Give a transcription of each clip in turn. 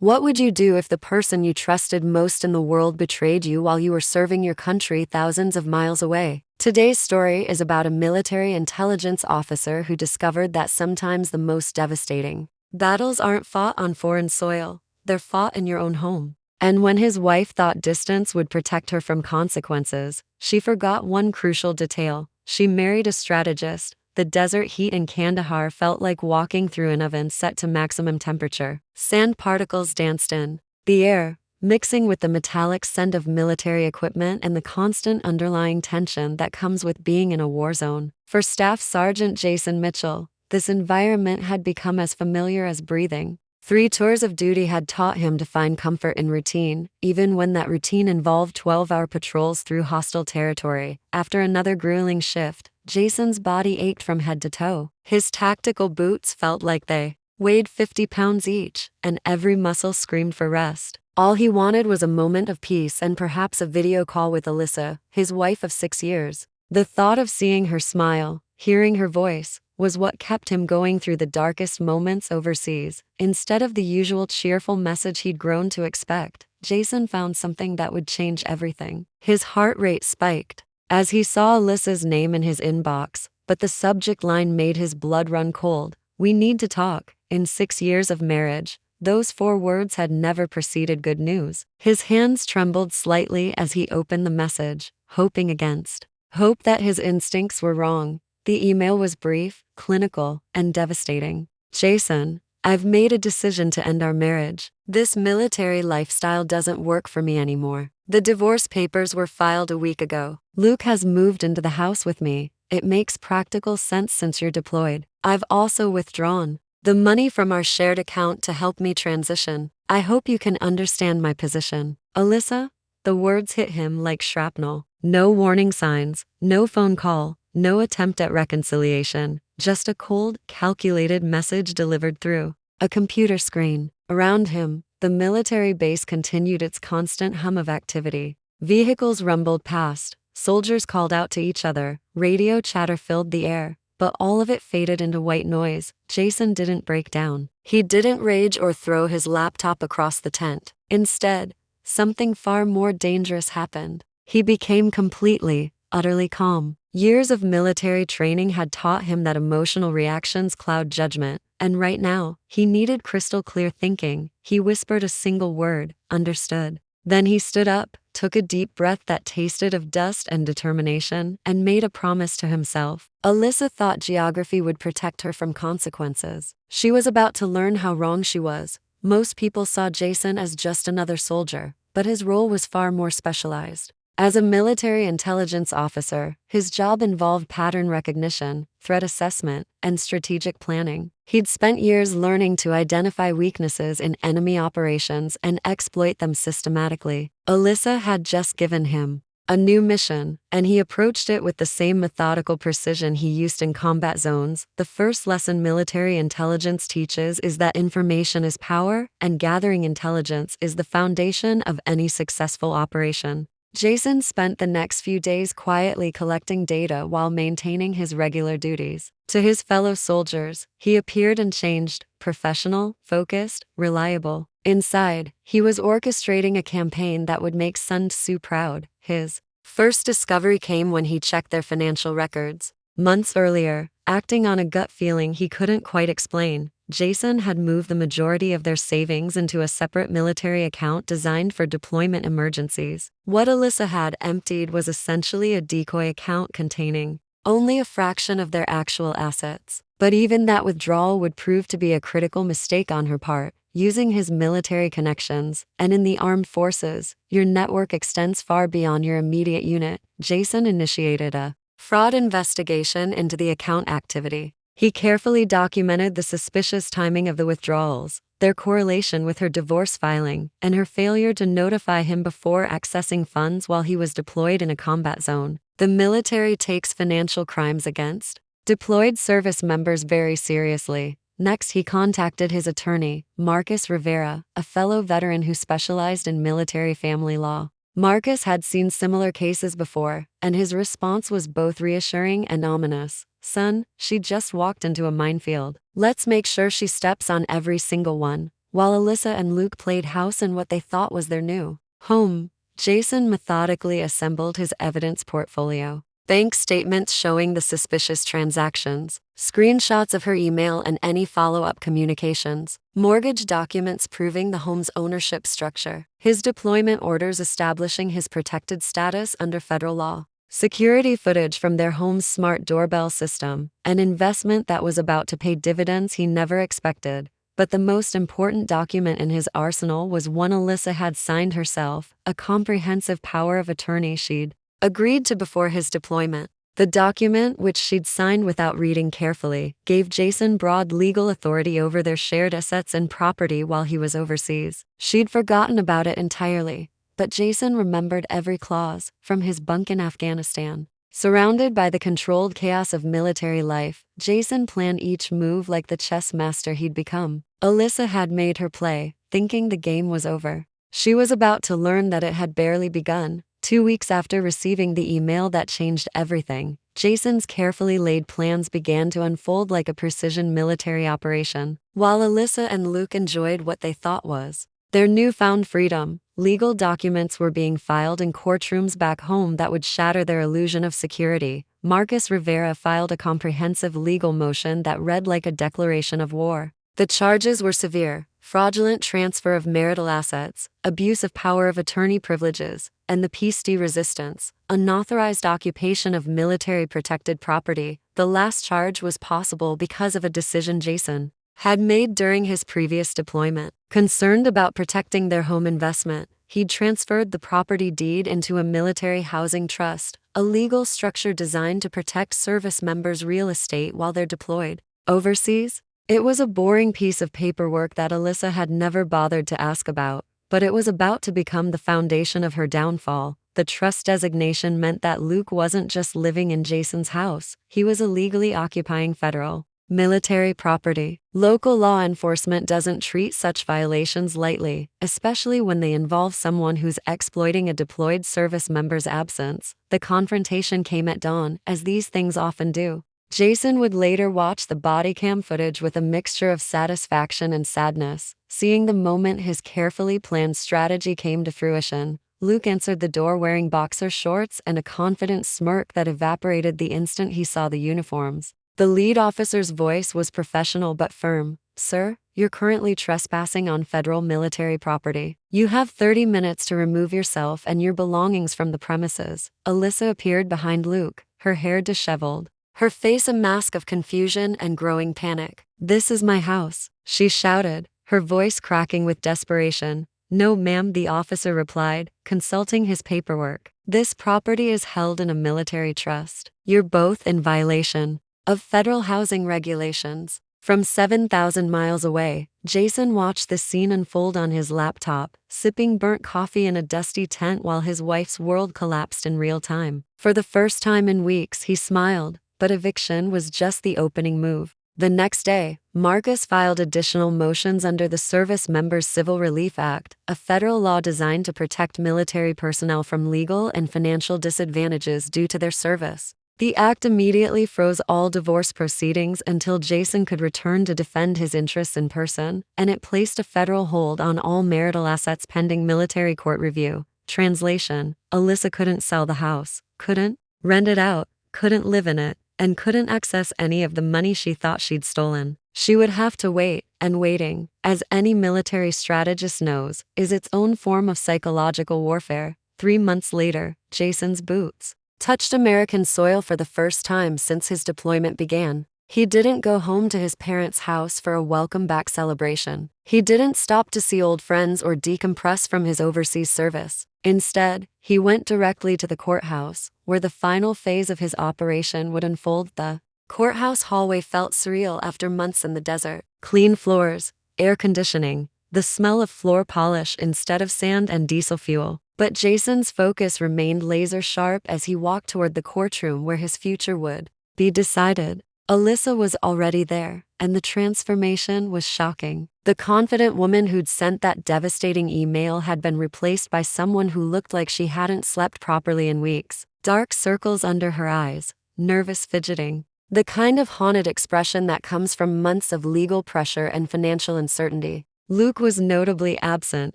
What would you do if the person you trusted most in the world betrayed you while you were serving your country thousands of miles away? Today's story is about a military intelligence officer who discovered that sometimes the most devastating battles aren't fought on foreign soil, they're fought in your own home. And when his wife thought distance would protect her from consequences, she forgot one crucial detail. She married a strategist. The desert heat in Kandahar felt like walking through an oven set to maximum temperature. Sand particles danced in the air, mixing with the metallic scent of military equipment and the constant underlying tension that comes with being in a war zone. For Staff Sergeant Jason Mitchell, this environment had become as familiar as breathing. 3 tours of duty had taught him to find comfort in routine, even when that routine involved 12-hour patrols through hostile territory. After another grueling shift, Jason's body ached from head to toe. His tactical boots felt like they weighed 50 pounds each, and every muscle screamed for rest. All he wanted was a moment of peace and perhaps a video call with Alyssa, his wife of 6 years. The thought of seeing her smile, hearing her voice, was what kept him going through the darkest moments overseas. Instead of the usual cheerful message he'd grown to expect, Jason found something that would change everything. His heart rate spiked as he saw Alyssa's name in his inbox, but the subject line made his blood run cold. "We need to talk." In 6 years of marriage, those 4 words had never preceded good news. His hands trembled slightly as he opened the message, hoping against hope that his instincts were wrong. The email was brief, clinical, and devastating. "Jason, I've made a decision to end our marriage. This military lifestyle doesn't work for me anymore. The divorce papers were filed a week ago. Luke has moved into the house with me. It makes practical sense since you're deployed. I've also withdrawn the money from our shared account to help me transition. I hope you can understand my position. Alyssa." The words hit him like shrapnel. No warning signs, no phone call, no attempt at reconciliation, just a cold, calculated message delivered through a computer screen. Around him, the military base continued its constant hum of activity. Vehicles rumbled past, soldiers called out to each other, radio chatter filled the air, but all of it faded into white noise. Jason didn't break down. He didn't rage or throw his laptop across the tent. Instead, something far more dangerous happened. He became completely, utterly calm. Years of military training had taught him that emotional reactions cloud judgment, and right now, he needed crystal clear thinking. He whispered a single word, "Understood." Then he stood up, took a deep breath that tasted of dust and determination, and made a promise to himself. Alyssa thought geography would protect her from consequences. She was about to learn how wrong she was. Most people saw Jason as just another soldier, but his role was far more specialized. As a military intelligence officer, his job involved pattern recognition, threat assessment, and strategic planning. He'd spent years learning to identify weaknesses in enemy operations and exploit them systematically. Alyssa had just given him a new mission, and he approached it with the same methodical precision he used in combat zones. The first lesson military intelligence teaches is that information is power, and gathering intelligence is the foundation of any successful operation. Jason spent the next few days quietly collecting data while maintaining his regular duties. To his fellow soldiers, he appeared unchanged, professional, focused, reliable. Inside, he was orchestrating a campaign that would make Sun Tzu proud. His first discovery came when he checked their financial records. Months earlier, acting on a gut feeling he couldn't quite explain, Jason had moved the majority of their savings into a separate military account designed for deployment emergencies. What Alyssa had emptied was essentially a decoy account containing only a fraction of their actual assets. But even that withdrawal would prove to be a critical mistake on her part. Using his military connections, and in the armed forces, your network extends far beyond your immediate unit. Jason initiated a fraud investigation into the account activity. He carefully documented the suspicious timing of the withdrawals, their correlation with her divorce filing, and her failure to notify him before accessing funds while he was deployed in a combat zone. The military takes financial crimes against deployed service members very seriously. Next, he contacted his attorney, Marcus Rivera, a fellow veteran who specialized in military family law. Marcus had seen similar cases before, and his response was both reassuring and ominous. "Son, she just walked into a minefield. Let's make sure she steps on every single one. While Alyssa and Luke played house in what they thought was their new home, Jason methodically assembled his evidence portfolio. Bank statements showing the suspicious transactions, screenshots of her email and any follow-up communications, mortgage documents proving the home's ownership structure, his deployment orders establishing his protected status under federal law, security footage from their home's smart doorbell system, an investment that was about to pay dividends he never expected. But the most important document in his arsenal was one Alyssa had signed herself, a comprehensive power of attorney she'd agreed to before his deployment. The document, which she'd signed without reading carefully, gave Jason broad legal authority over their shared assets and property while he was overseas. She'd forgotten about it entirely, but Jason remembered every clause, from his bunk in Afghanistan. Surrounded by the controlled chaos of military life, Jason planned each move like the chess master he'd become. Alyssa had made her play, thinking the game was over. She was about to learn that it had barely begun. 2 weeks after receiving the email that changed everything, Jason's carefully laid plans began to unfold like a precision military operation. While Alyssa and Luke enjoyed what they thought was their newfound freedom, legal documents were being filed in courtrooms back home that would shatter their illusion of security. Marcus Rivera filed a comprehensive legal motion that read like a declaration of war. The charges were severe: fraudulent transfer of marital assets, abuse of power of attorney privileges, and the piece de resistance, unauthorized occupation of military protected property. The last charge was possible because of a decision Jason had made during his previous deployment. Concerned about protecting their home investment, he'd transferred the property deed into a military housing trust, a legal structure designed to protect service members' real estate while they're deployed overseas. It was a boring piece of paperwork that Alyssa had never bothered to ask about, but it was about to become the foundation of her downfall. The trust designation meant that Luke wasn't just living in Jason's house, he was illegally occupying federal military property. Local law enforcement doesn't treat such violations lightly, especially when they involve someone who's exploiting a deployed service member's absence. The confrontation came at dawn, as these things often do. Jason would later watch the body cam footage with a mixture of satisfaction and sadness, seeing the moment his carefully planned strategy came to fruition. Luke answered the door wearing boxer shorts and a confident smirk that evaporated the instant he saw the uniforms. The lead officer's voice was professional but firm. "Sir, you're currently trespassing on federal military property. You have 30 minutes to remove yourself and your belongings from the premises." Alyssa appeared behind Luke, her hair disheveled, her face a mask of confusion and growing panic. "This is my house," she shouted, her voice cracking with desperation. "No, ma'am," the officer replied, consulting his paperwork. "This property is held in a military trust. You're both in violation of federal housing regulations." From 7,000 miles away, Jason watched the scene unfold on his laptop, sipping burnt coffee in a dusty tent while his wife's world collapsed in real time. For the first time in weeks, he smiled, but eviction was just the opening move. The next day, Marcus filed additional motions under the Service Members Civil Relief Act, a federal law designed to protect military personnel from legal and financial disadvantages due to their service. The act immediately froze all divorce proceedings until Jason could return to defend his interests in person, and it placed a federal hold on all marital assets pending military court review. Translation: Alyssa couldn't sell the house, couldn't rent it out, couldn't live in it, and couldn't access any of the money she thought she'd stolen. She would have to wait, and waiting, as any military strategist knows, is its own form of psychological warfare. 3 months later, Jason's boots touched American soil for the first time since his deployment began. He didn't go home to his parents' house for a welcome-back celebration. He didn't stop to see old friends or decompress from his overseas service. Instead, he went directly to the courthouse, where the final phase of his operation would unfold. The courthouse hallway felt surreal after months in the desert. Clean floors, air conditioning, the smell of floor polish instead of sand and diesel fuel. But Jason's focus remained laser-sharp as he walked toward the courtroom where his future would be decided. Alyssa was already there, and the transformation was shocking. The confident woman who'd sent that devastating email had been replaced by someone who looked like she hadn't slept properly in weeks. Dark circles under her eyes, nervous fidgeting. The kind of haunted expression that comes from months of legal pressure and financial uncertainty. Luke was notably absent,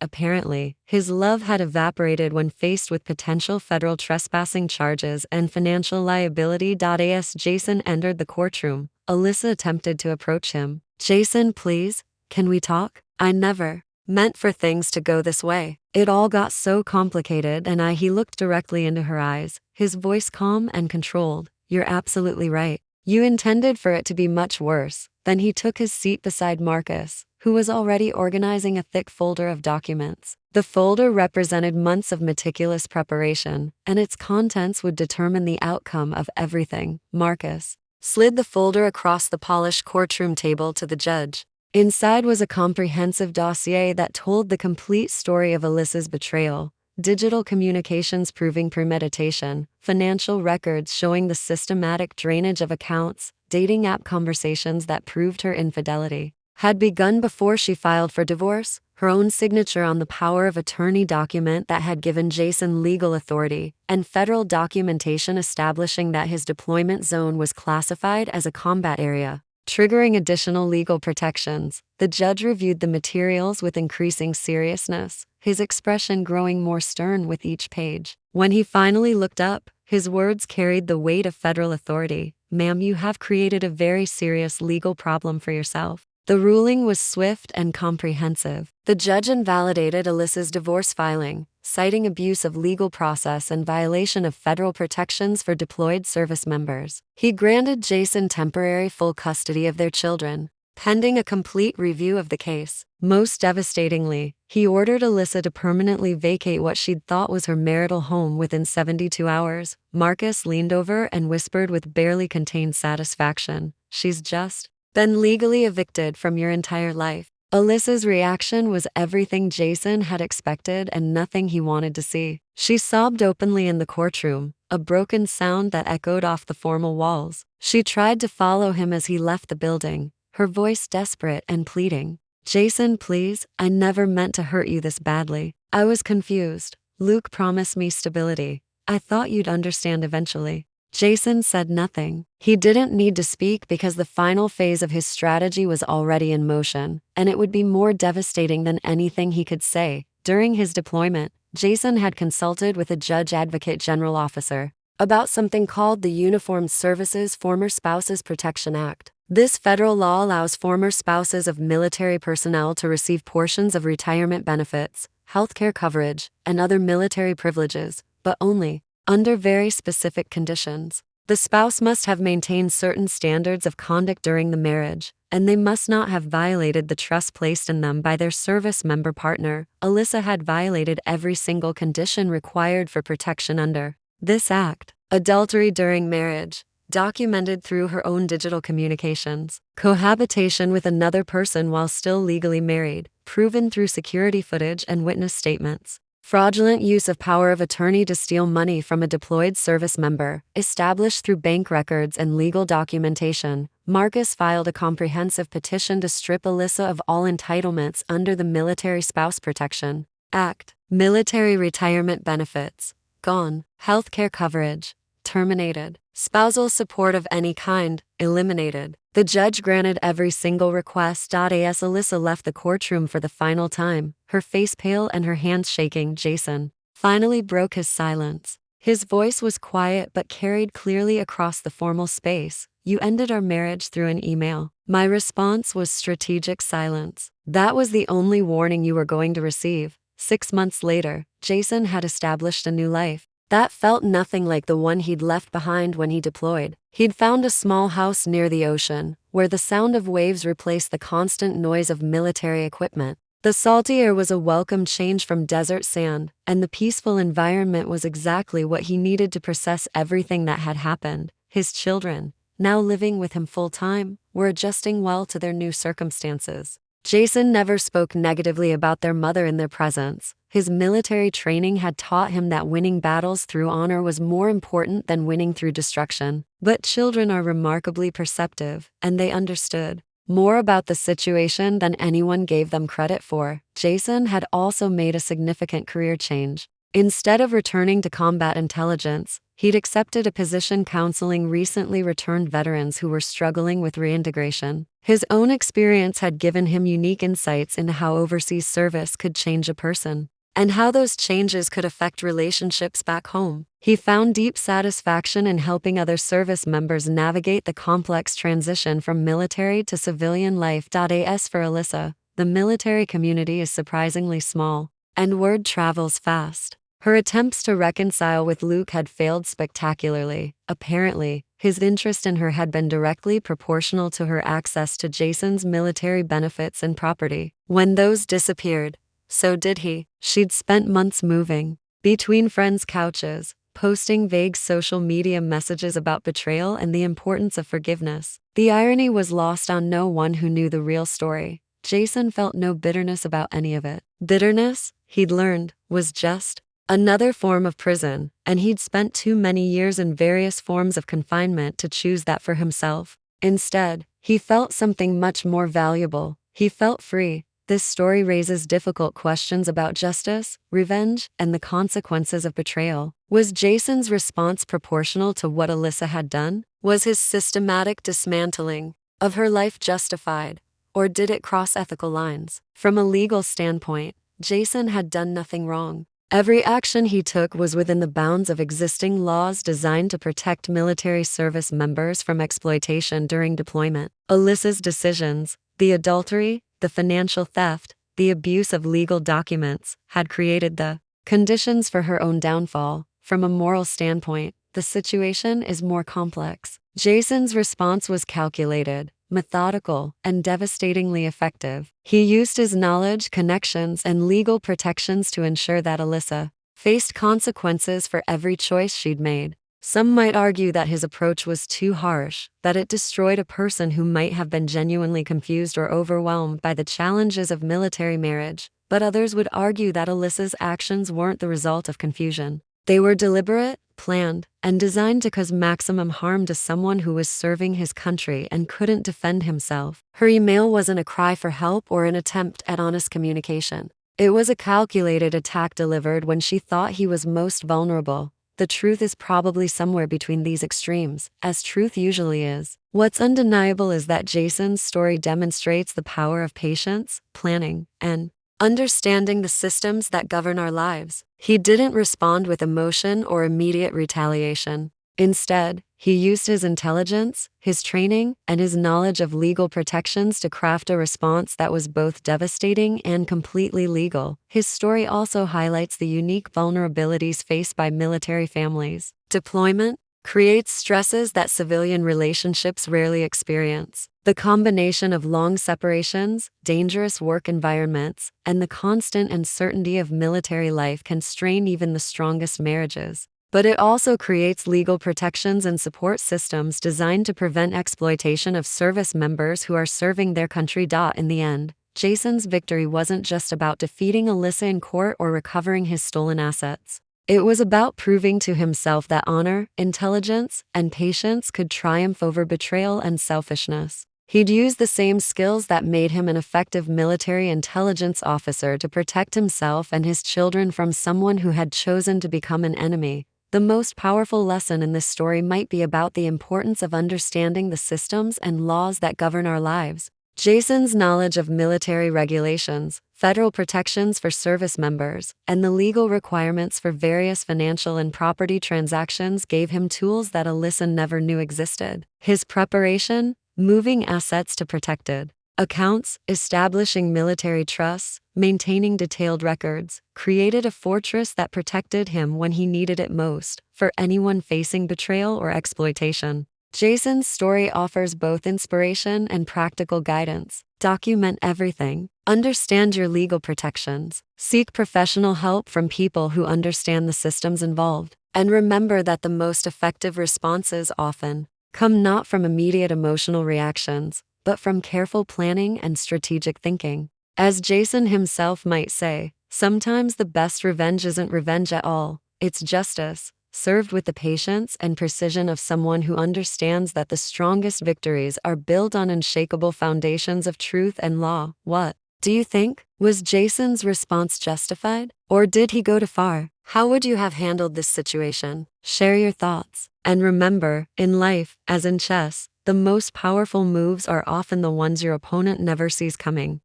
apparently. His love had evaporated when faced with potential federal trespassing charges and financial liability. As Jason entered the courtroom, Alyssa attempted to approach him. "Jason, please, can we talk? I never meant for things to go this way. It all got so complicated." He looked directly into her eyes, his voice calm and controlled. "You're absolutely right. You intended for it to be much worse." Then he took his seat beside Marcus, who was already organizing a thick folder of documents. The folder represented months of meticulous preparation, and its contents would determine the outcome of everything. Marcus slid the folder across the polished courtroom table to the judge. Inside was a comprehensive dossier that told the complete story of Alyssa's betrayal. Digital communications proving premeditation, financial records showing the systematic drainage of accounts, dating app conversations that proved her infidelity had begun before she filed for divorce, her own signature on the power of attorney document that had given Jason legal authority, and federal documentation establishing that his deployment zone was classified as a combat area, triggering additional legal protections. The judge reviewed the materials with increasing seriousness, his expression growing more stern with each page. When he finally looked up, his words carried the weight of federal authority. "Ma'am, you have created a very serious legal problem for yourself." The ruling was swift and comprehensive. The judge invalidated Alyssa's divorce filing, citing abuse of legal process and violation of federal protections for deployed service members. He granted Jason temporary full custody of their children, pending a complete review of the case. Most devastatingly, he ordered Alyssa to permanently vacate what she'd thought was her marital home within 72 hours. Marcus leaned over and whispered with barely contained satisfaction, "She's just been legally evicted from your entire life." Alyssa's reaction was everything Jason had expected and nothing he wanted to see. She sobbed openly in the courtroom, a broken sound that echoed off the formal walls. She tried to follow him as he left the building, her voice desperate and pleading. "Jason, please, I never meant to hurt you this badly. I was confused. Luke promised me stability. I thought you'd understand eventually." Jason said nothing. He didn't need to speak because the final phase of his strategy was already in motion, and it would be more devastating than anything he could say. During his deployment, Jason had consulted with a judge advocate general officer about something called the Uniformed Services Former Spouses Protection Act. This federal law allows former spouses of military personnel to receive portions of retirement benefits, healthcare coverage, and other military privileges, but only under very specific conditions. The spouse must have maintained certain standards of conduct during the marriage, and they must not have violated the trust placed in them by their service member partner. Alyssa had violated every single condition required for protection under this act. Adultery during marriage, documented through her own digital communications. Cohabitation with another person while still legally married, proven through security footage and witness statements. Fraudulent use of power of attorney to steal money from a deployed service member, established through bank records and legal documentation. Marcus filed a comprehensive petition to strip Alyssa of all entitlements under the Military Spouse Protection Act. Military retirement benefits, gone. Healthcare coverage, terminated. Spousal support of any kind, eliminated. The judge granted every single request. As Alyssa left the courtroom for the final time, her face pale and her hands shaking, Jason finally broke his silence. His voice was quiet but carried clearly across the formal space. "You ended our marriage through an email." My response was strategic silence. That was the only warning you were going to receive. 6 months later, Jason had established a new life that felt nothing like the one he'd left behind when he deployed. He'd found a small house near the ocean, where the sound of waves replaced the constant noise of military equipment. The salty air was a welcome change from desert sand, and the peaceful environment was exactly what he needed to process everything that had happened. His children, now living with him full-time, were adjusting well to their new circumstances. Jason never spoke negatively about their mother in their presence. His military training had taught him that winning battles through honor was more important than winning through destruction. But children are remarkably perceptive, and they understood more about the situation than anyone gave them credit for. Jason had also made a significant career change. Instead of returning to combat intelligence, he'd accepted a position counseling recently returned veterans who were struggling with reintegration. His own experience had given him unique insights into how overseas service could change a person, and how those changes could affect relationships back home. He found deep satisfaction in helping other service members navigate the complex transition from military to civilian life. As for Alyssa, the military community is surprisingly small, and word travels fast. Her attempts to reconcile with Luke had failed spectacularly. Apparently, his interest in her had been directly proportional to her access to Jason's military benefits and property. When those disappeared, so did he. She'd spent months moving between friends' couches, posting vague social media messages about betrayal and the importance of forgiveness. The irony was lost on no one who knew the real story. Jason felt no bitterness about any of it. Bitterness, he'd learned, was just another form of prison, and he'd spent too many years in various forms of confinement to choose that for himself. Instead, he felt something much more valuable. He felt free. This story raises difficult questions about justice, revenge, and the consequences of betrayal. Was Jason's response proportional to what Alyssa had done? Was his systematic dismantling of her life justified, or did it cross ethical lines? From a legal standpoint, Jason had done nothing wrong. Every action he took was within the bounds of existing laws designed to protect military service members from exploitation during deployment. Alyssa's decisions, the adultery, the financial theft, the abuse of legal documents, had created the conditions for her own downfall. From a moral standpoint, the situation is more complex. Jason's response was calculated, methodical, and devastatingly effective. He used his knowledge, connections, and legal protections to ensure that Alyssa faced consequences for every choice she'd made. Some might argue that his approach was too harsh, that it destroyed a person who might have been genuinely confused or overwhelmed by the challenges of military marriage, but others would argue that Alyssa's actions weren't the result of confusion. They were deliberate, planned, and designed to cause maximum harm to someone who was serving his country and couldn't defend himself. Her email wasn't a cry for help or an attempt at honest communication. It was a calculated attack delivered when she thought he was most vulnerable. The truth is probably somewhere between these extremes, as truth usually is. What's undeniable is that Jason's story demonstrates the power of patience, planning, and understanding the systems that govern our lives. He didn't respond with emotion or immediate retaliation. Instead, he used his intelligence, his training, and his knowledge of legal protections to craft a response that was both devastating and completely legal. His story also highlights the unique vulnerabilities faced by military families. Deployment creates stresses that civilian relationships rarely experience. The combination of long separations, dangerous work environments, and the constant uncertainty of military life can strain even the strongest marriages. But it also creates legal protections and support systems designed to prevent exploitation of service members who are serving their country. In the end, Jason's victory wasn't just about defeating Alyssa in court or recovering his stolen assets. It was about proving to himself that honor, intelligence, and patience could triumph over betrayal and selfishness. He'd used the same skills that made him an effective military intelligence officer to protect himself and his children from someone who had chosen to become an enemy. The most powerful lesson in this story might be about the importance of understanding the systems and laws that govern our lives. Jason's knowledge of military regulations, federal protections for service members, and the legal requirements for various financial and property transactions gave him tools that Alyssa never knew existed. His preparation, moving assets to protected accounts, establishing military trusts, maintaining detailed records, created a fortress that protected him when he needed it most. For anyone facing betrayal or exploitation, Jason's story offers both inspiration and practical guidance. Document everything. Understand your legal protections. Seek professional help from people who understand the systems involved. And remember that the most effective responses often come not from immediate emotional reactions, but from careful planning and strategic thinking. As Jason himself might say, sometimes the best revenge isn't revenge at all, it's justice, served with the patience and precision of someone who understands that the strongest victories are built on unshakable foundations of truth and law. What do you think? Was Jason's response justified? Or did he go too far? How would you have handled this situation? Share your thoughts. And remember, in life, as in chess, the most powerful moves are often the ones your opponent never sees coming.